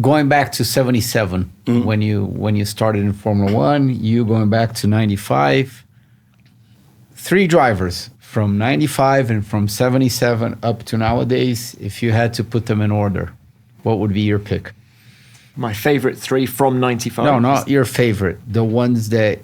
going back to 77, when you started in Formula One, you going back to 95, 3 drivers from 95 and from 77 up to nowadays, if you had to put them in order, what would be your pick? My favorite 3 from 95? No, not your favorite. The ones that,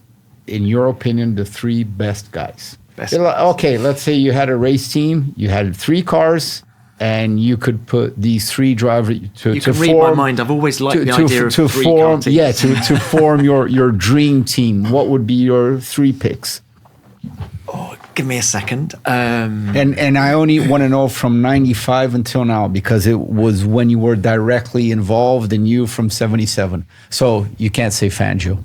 in your opinion, the 3 best guys. Okay, let's say you had a race team, you had 3 cars, and you could put these 3 drivers to can read my mind. I've always liked the idea of 3 car teams. Yeah, to form your dream team. What would be your 3 picks? Oh, give me a second. And I only want to know from 95 until now, because it was when you were directly involved, and you from 77. So you can't say Fangio.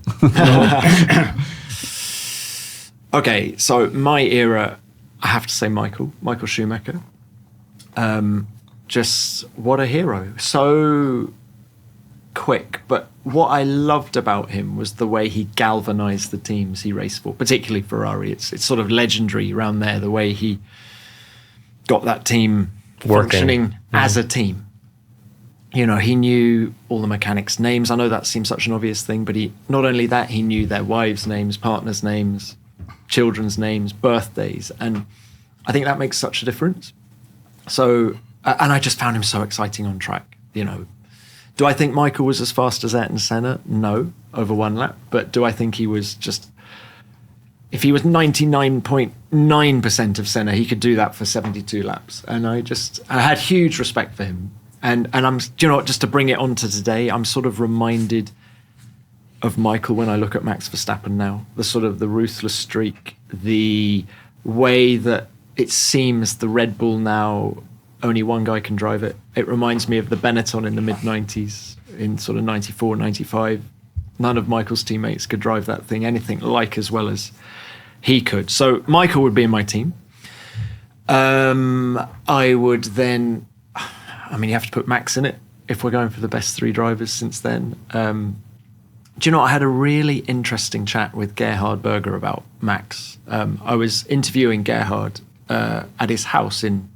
Okay, so my era, I have to say Michael Schumacher. Just what a hero. So quick, but what I loved about him was the way he galvanized the teams he raced for, particularly Ferrari. It's sort of legendary around there, the way he got that team functioning as a team. You know, he knew all the mechanics' names. I know that seems such an obvious thing, but not only that, he knew their wives' names, partners' names, children's names, birthdays, and I think that makes such a difference. So, and I just found him so exciting on track. You know, do I think Michael was as fast as Ayrton Senna? No, over 1 lap. But do I think he was just, if he was 99.9% of Senna, he could do that for 72 laps. And I had huge respect for him. And I'm, do you know what, just to bring it on to today, I'm sort of reminded of Michael when I look at Max Verstappen now. The sort of the ruthless streak, the way that it seems the Red Bull now, only one guy can drive it. It reminds me of the Benetton in the mid-90s, in sort of 94, 95. None of Michael's teammates could drive that thing anything like as well as he could. So Michael would be in my team. I would then, I mean, you have to put Max in it if we're going for the best 3 drivers since then. Do you know, I had a really interesting chat with Gerhard Berger about Max. I was interviewing Gerhard at his house in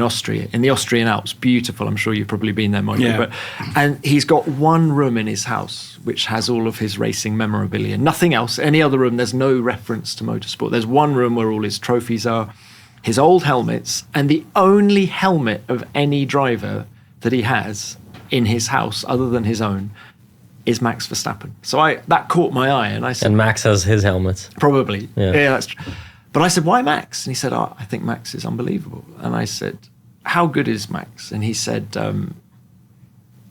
Austria, in the Austrian Alps. Beautiful. I'm sure you've probably been there, Michael. Yeah. And he's got one room in his house which has all of his racing memorabilia. Nothing else. Any other room, there's no reference to motorsport. There's one room where all his trophies are, his old helmets, and the only helmet of any driver that he has in his house, other than his own, is Max Verstappen. So that caught my eye, and I said, and Max has his helmet. Probably. Yeah, that's true. But I said, why Max? And he said, I think Max is unbelievable. And I said, how good is Max? And he said,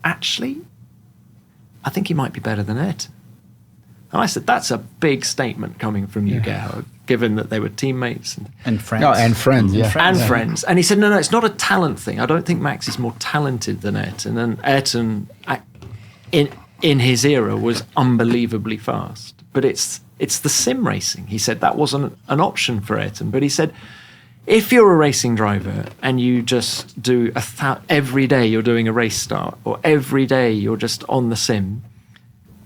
actually, I think he might be better than Ayrton. And I said, that's a big statement coming from you, Gerhard, given that they were teammates. And friends. No, and friends, yeah. Friends. And he said, no, it's not a talent thing. I don't think Max is more talented than Ayrton. And Ayrton, in his era, was unbelievably fast. But it's the sim racing. He said that wasn't an option for Ayrton. But he said, if you're a racing driver and you just do every day you're doing a race start, or every day you're just on the sim,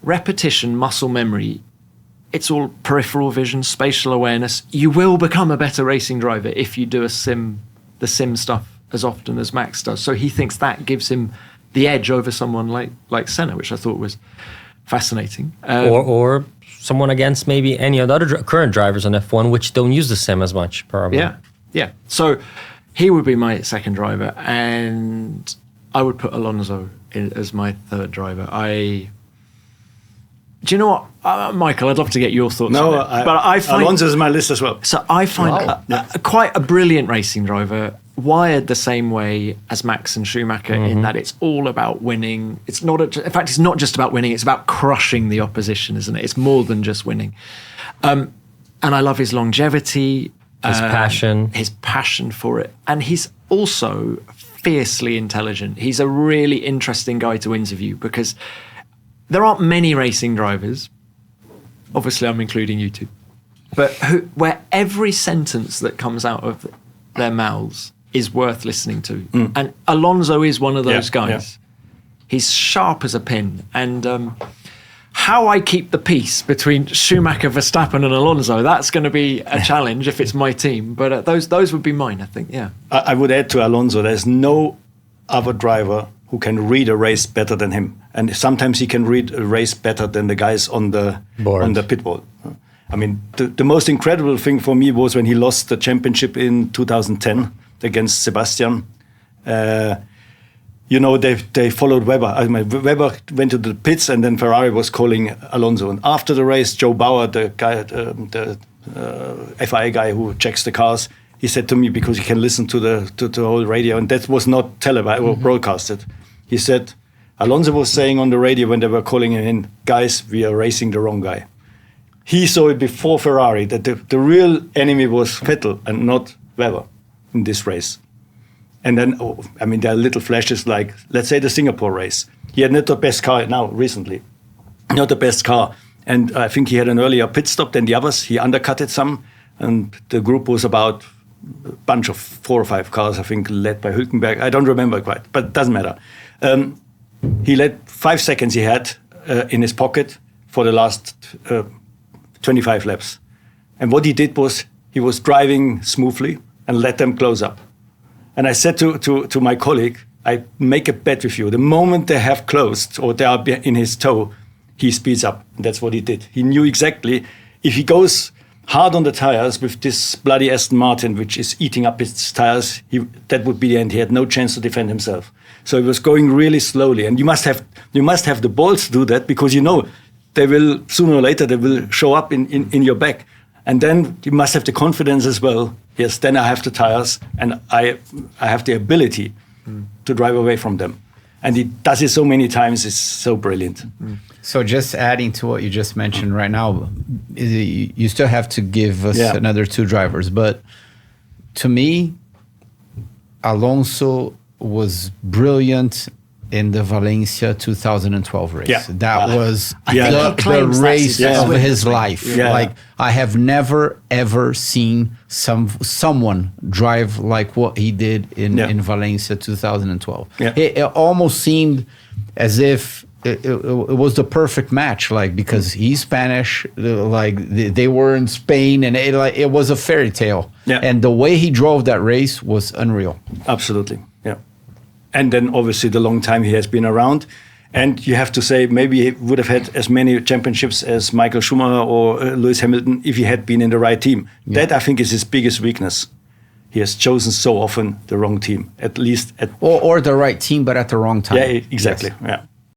repetition, muscle memory, it's all peripheral vision, spatial awareness. You will become a better racing driver if you do the sim stuff as often as Max does. So he thinks that gives him the edge over someone like Senna, which I thought was fascinating. Or someone against maybe any of the other current drivers on F1, which don't use the sim as much, probably. Yeah. So he would be my second driver, and I would put Alonso as my third driver. Do you know what, Michael? I'd love to get your thoughts on it. But I find Alonso's my list as well. So I find quite a brilliant racing driver, wired the same way as Max and Schumacher, in that it's all about winning. It's not. In fact, it's not just about winning. It's about crushing the opposition, isn't it? It's more than just winning. And I love his longevity, his passion for it, and he's also fiercely intelligent. He's a really interesting guy to interview because there aren't many racing drivers, obviously I'm including you two, but where every sentence that comes out of their mouths is worth listening to. And Alonso is one of those guys. Yeah. He's sharp as a pin. And how I keep the peace between Schumacher, Verstappen and Alonso, that's going to be a challenge if it's my team. But those would be mine, I think, yeah. I would add to Alonso, there's no other driver who can read a race better than him, and sometimes he can read a race better than the guys on the pit wall. I mean, the most incredible thing for me was when he lost the championship in 2010 against Sebastian. They followed Webber. I mean, Webber went to the pits, and then Ferrari was calling Alonso. And after the race, Joe Bauer, the guy, the FIA guy who checks the cars, he said to me, because he can listen to the whole radio, and that was not televised or broadcasted. He said, Alonso was saying on the radio when they were calling him in, guys, we are racing the wrong guy. He saw it before Ferrari, that the real enemy was Vettel and not Webber in this race. And then, there are little flashes like, let's say the Singapore race. He had not the best car recently. Not the best car. And I think he had an earlier pit stop than the others. He undercutted some. And the group was about a bunch of 4 or 5 cars, I think, led by Hülkenberg. I don't remember quite, but it doesn't matter. He led 5 seconds he had in his pocket for the last 25 laps. And what he did was he was driving smoothly and let them close up. And I said to my colleague, I make a bet with you. The moment they have closed or they are in his toe, he speeds up. And that's what he did. He knew exactly if he goes hard on the tires with this bloody Aston Martin, which is eating up his tires, that would be the end. He had no chance to defend himself. So he was going really slowly. And you must have the balls to do that, because they will, sooner or later, they will show up in your back. And then you must have the confidence as well. Yes, then I have the tires and I have the ability to drive away from them. And he does it so many times, it's so brilliant. So just adding to what you just mentioned right now, you still have to give us another 2 drivers. But to me, Alonso was brilliant in the Valencia 2012 race. Yeah. That was the race of his life. Yeah. Like, I have never, ever seen someone drive like what he did in Valencia 2012. Yeah. It almost seemed as if it was the perfect match, like, because he's Spanish, like they were in Spain, and it was a fairy tale. Yeah. And the way he drove that race was unreal. Absolutely, yeah. And then obviously the long time he has been around. And you have to say, maybe he would have had as many championships as Michael Schumacher or Lewis Hamilton if he had been in the right team. Yeah. That, I think, is his biggest weakness. He has chosen so often the wrong team, at least. Or the right team, but at the wrong time. Yeah, exactly. Yes. Yeah.